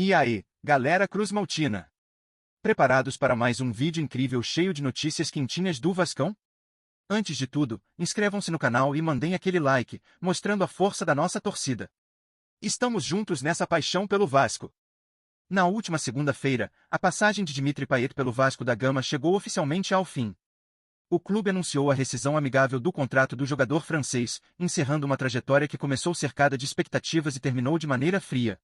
E aí, galera Cruz Maltina? Preparados para mais um vídeo incrível cheio de notícias quentinhas do Vascão? Antes de tudo, inscrevam-se no canal e mandem aquele like, mostrando a força da nossa torcida. Estamos juntos nessa paixão pelo Vasco. Na última segunda-feira, a passagem de Dimitri Payet pelo Vasco da Gama chegou oficialmente ao fim. O clube anunciou a rescisão amigável do contrato do jogador francês, encerrando uma trajetória que começou cercada de expectativas e terminou de maneira fria.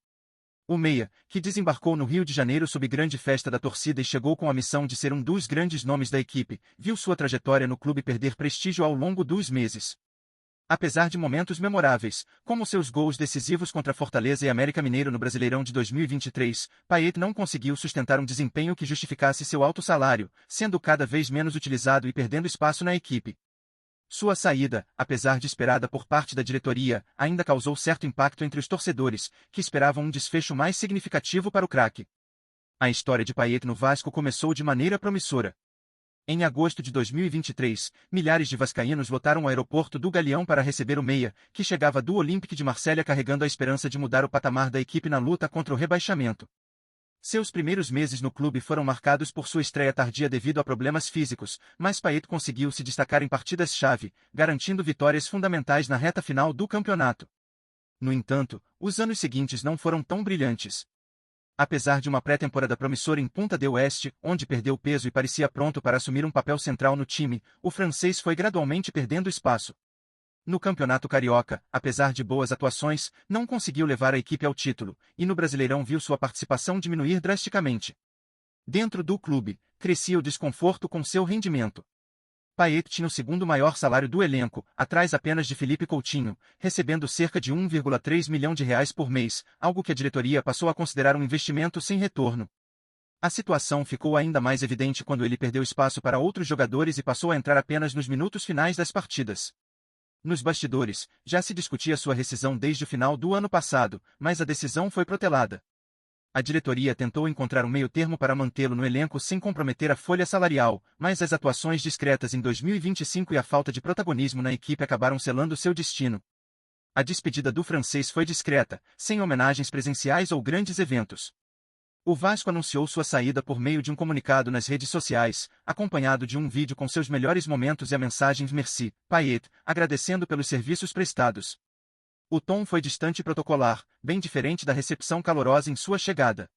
O meia, que desembarcou no Rio de Janeiro sob grande festa da torcida e chegou com a missão de ser um dos grandes nomes da equipe, viu sua trajetória no clube perder prestígio ao longo dos meses. Apesar de momentos memoráveis, como seus gols decisivos contra Fortaleza e América Mineiro no Brasileirão de 2023, Payet não conseguiu sustentar um desempenho que justificasse seu alto salário, sendo cada vez menos utilizado e perdendo espaço na equipe. Sua saída, apesar de esperada por parte da diretoria, ainda causou certo impacto entre os torcedores, que esperavam um desfecho mais significativo para o craque. A história de Payet no Vasco começou de maneira promissora. Em agosto de 2023, milhares de vascaínos lotaram o aeroporto do Galeão para receber o meia, que chegava do Olympique de Marselha carregando a esperança de mudar o patamar da equipe na luta contra o rebaixamento. Seus primeiros meses no clube foram marcados por sua estreia tardia devido a problemas físicos, mas Payet conseguiu se destacar em partidas-chave, garantindo vitórias fundamentais na reta final do campeonato. No entanto, os anos seguintes não foram tão brilhantes. Apesar de uma pré-temporada promissora em Punta del Este, onde perdeu peso e parecia pronto para assumir um papel central no time, o francês foi gradualmente perdendo espaço. No Campeonato Carioca, apesar de boas atuações, não conseguiu levar a equipe ao título, e no Brasileirão viu sua participação diminuir drasticamente. Dentro do clube, crescia o desconforto com seu rendimento. Payet tinha o segundo maior salário do elenco, atrás apenas de Felipe Coutinho, recebendo cerca de R$ 1,3 milhão por mês, algo que a diretoria passou a considerar um investimento sem retorno. A situação ficou ainda mais evidente quando ele perdeu espaço para outros jogadores e passou a entrar apenas nos minutos finais das partidas. Nos bastidores, já se discutia sua rescisão desde o final do ano passado, mas a decisão foi protelada. A diretoria tentou encontrar um meio-termo para mantê-lo no elenco sem comprometer a folha salarial, mas as atuações discretas em 2025 e a falta de protagonismo na equipe acabaram selando seu destino. A despedida do francês foi discreta, sem homenagens presenciais ou grandes eventos. O Vasco anunciou sua saída por meio de um comunicado nas redes sociais, acompanhado de um vídeo com seus melhores momentos e a mensagem Merci, Payet, agradecendo pelos serviços prestados. O tom foi distante e protocolar, bem diferente da recepção calorosa em sua chegada.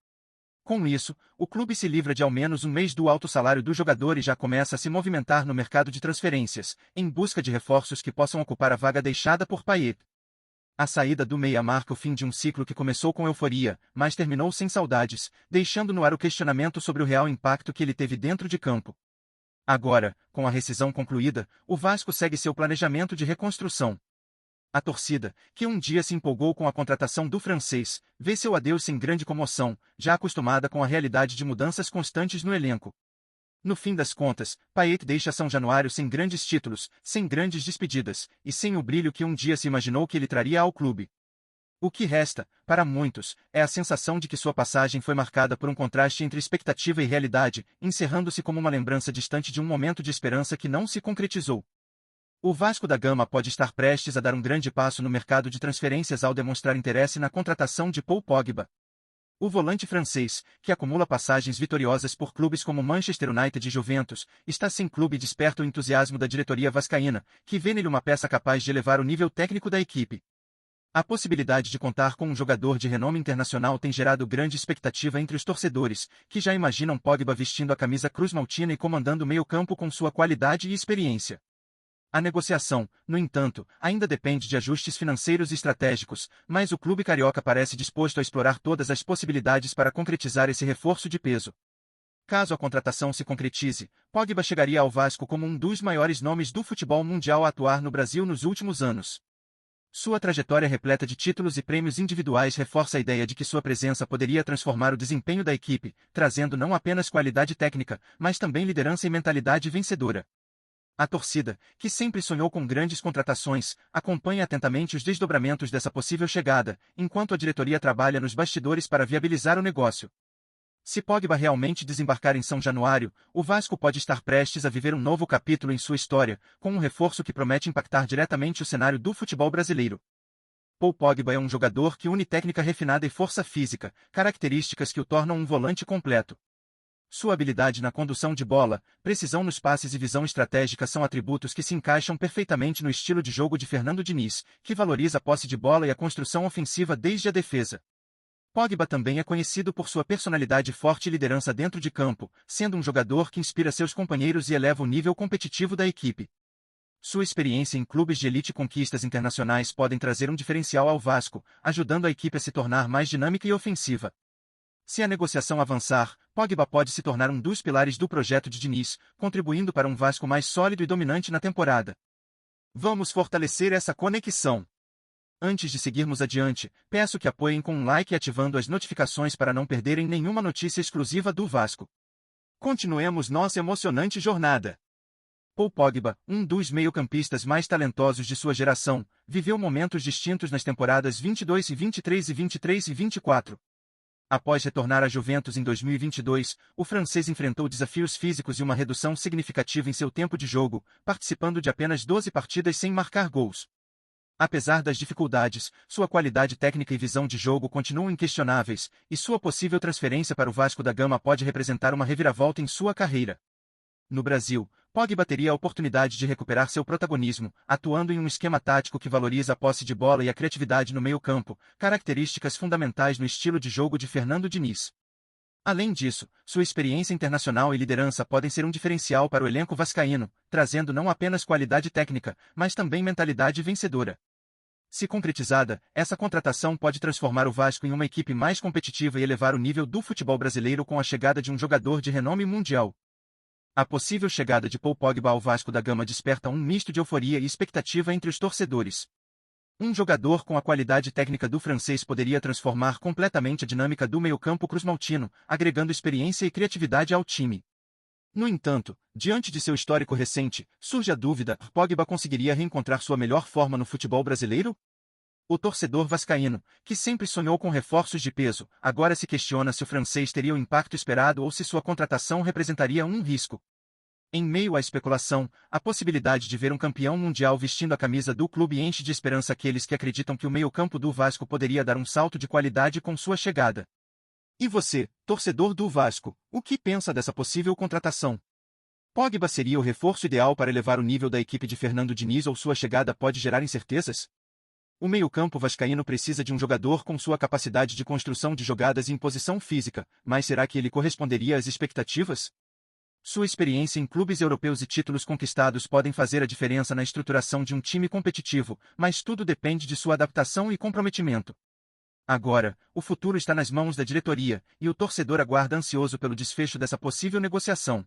Com isso, o clube se livra de ao menos um mês do alto salário do jogador e já começa a se movimentar no mercado de transferências, em busca de reforços que possam ocupar a vaga deixada por Payet. A saída do meia marca o fim de um ciclo que começou com euforia, mas terminou sem saudades, deixando no ar o questionamento sobre o real impacto que ele teve dentro de campo. Agora, com a rescisão concluída, o Vasco segue seu planejamento de reconstrução. A torcida, que um dia se empolgou com a contratação do francês, vê seu adeus sem grande comoção, já acostumada com a realidade de mudanças constantes no elenco. No fim das contas, Payet deixa São Januário sem grandes títulos, sem grandes despedidas, e sem o brilho que um dia se imaginou que ele traria ao clube. O que resta, para muitos, é a sensação de que sua passagem foi marcada por um contraste entre expectativa e realidade, encerrando-se como uma lembrança distante de um momento de esperança que não se concretizou. O Vasco da Gama pode estar prestes a dar um grande passo no mercado de transferências ao demonstrar interesse na contratação de Paul Pogba. O volante francês, que acumula passagens vitoriosas por clubes como Manchester United e Juventus, está sem clube e desperta o entusiasmo da diretoria vascaína, que vê nele uma peça capaz de elevar o nível técnico da equipe. A possibilidade de contar com um jogador de renome internacional tem gerado grande expectativa entre os torcedores, que já imaginam Pogba vestindo a camisa Cruz Maltina e comandando o meio-campo com sua qualidade e experiência. A negociação, no entanto, ainda depende de ajustes financeiros e estratégicos, mas o clube carioca parece disposto a explorar todas as possibilidades para concretizar esse reforço de peso. Caso a contratação se concretize, Pogba chegaria ao Vasco como um dos maiores nomes do futebol mundial a atuar no Brasil nos últimos anos. Sua trajetória repleta de títulos e prêmios individuais reforça a ideia de que sua presença poderia transformar o desempenho da equipe, trazendo não apenas qualidade técnica, mas também liderança e mentalidade vencedora. A torcida, que sempre sonhou com grandes contratações, acompanha atentamente os desdobramentos dessa possível chegada, enquanto a diretoria trabalha nos bastidores para viabilizar o negócio. Se Pogba realmente desembarcar em São Januário, o Vasco pode estar prestes a viver um novo capítulo em sua história, com um reforço que promete impactar diretamente o cenário do futebol brasileiro. Paul Pogba é um jogador que une técnica refinada e força física, características que o tornam um volante completo. Sua habilidade na condução de bola, precisão nos passes e visão estratégica são atributos que se encaixam perfeitamente no estilo de jogo de Fernando Diniz, que valoriza a posse de bola e a construção ofensiva desde a defesa. Pogba também é conhecido por sua personalidade forte e liderança dentro de campo, sendo um jogador que inspira seus companheiros e eleva o nível competitivo da equipe. Sua experiência em clubes de elite e conquistas internacionais podem trazer um diferencial ao Vasco, ajudando a equipe a se tornar mais dinâmica e ofensiva. Se a negociação avançar, Pogba pode se tornar um dos pilares do projeto de Diniz, contribuindo para um Vasco mais sólido e dominante na temporada. Vamos fortalecer essa conexão. Antes de seguirmos adiante, peço que apoiem com um like e ativando as notificações para não perderem nenhuma notícia exclusiva do Vasco. Continuemos nossa emocionante jornada. Paul Pogba, um dos meio-campistas mais talentosos de sua geração, viveu momentos distintos nas temporadas 22 e 23 e 23 e 24. Após retornar à Juventus em 2022, o francês enfrentou desafios físicos e uma redução significativa em seu tempo de jogo, participando de apenas 12 partidas sem marcar gols. Apesar das dificuldades, sua qualidade técnica e visão de jogo continuam inquestionáveis, e sua possível transferência para o Vasco da Gama pode representar uma reviravolta em sua carreira. No Brasil, Pogba teria a oportunidade de recuperar seu protagonismo, atuando em um esquema tático que valoriza a posse de bola e a criatividade no meio-campo, características fundamentais no estilo de jogo de Fernando Diniz. Além disso, sua experiência internacional e liderança podem ser um diferencial para o elenco vascaíno, trazendo não apenas qualidade técnica, mas também mentalidade vencedora. Se concretizada, essa contratação pode transformar o Vasco em uma equipe mais competitiva e elevar o nível do futebol brasileiro com a chegada de um jogador de renome mundial. A possível chegada de Paul Pogba ao Vasco da Gama desperta um misto de euforia e expectativa entre os torcedores. Um jogador com a qualidade técnica do francês poderia transformar completamente a dinâmica do meio-campo cruzmaltino, agregando experiência e criatividade ao time. No entanto, diante de seu histórico recente, surge a dúvida: Pogba conseguiria reencontrar sua melhor forma no futebol brasileiro? O torcedor vascaíno, que sempre sonhou com reforços de peso, agora se questiona se o francês teria o impacto esperado ou se sua contratação representaria um risco. Em meio à especulação, a possibilidade de ver um campeão mundial vestindo a camisa do clube enche de esperança aqueles que acreditam que o meio-campo do Vasco poderia dar um salto de qualidade com sua chegada. E você, torcedor do Vasco, o que pensa dessa possível contratação? Pogba seria o reforço ideal para elevar o nível da equipe de Fernando Diniz ou sua chegada pode gerar incertezas? O meio-campo vascaíno precisa de um jogador com sua capacidade de construção de jogadas e imposição física, mas será que ele corresponderia às expectativas? Sua experiência em clubes europeus e títulos conquistados podem fazer a diferença na estruturação de um time competitivo, mas tudo depende de sua adaptação e comprometimento. Agora, o futuro está nas mãos da diretoria, e o torcedor aguarda ansioso pelo desfecho dessa possível negociação.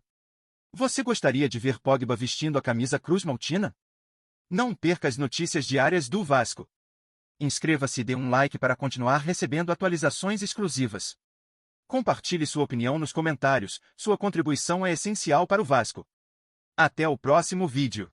Você gostaria de ver Pogba vestindo a camisa cruz-maltina? Não perca as notícias diárias do Vasco. Inscreva-se e dê um like para continuar recebendo atualizações exclusivas. Compartilhe sua opinião nos comentários, sua contribuição é essencial para o Vasco. Até o próximo vídeo.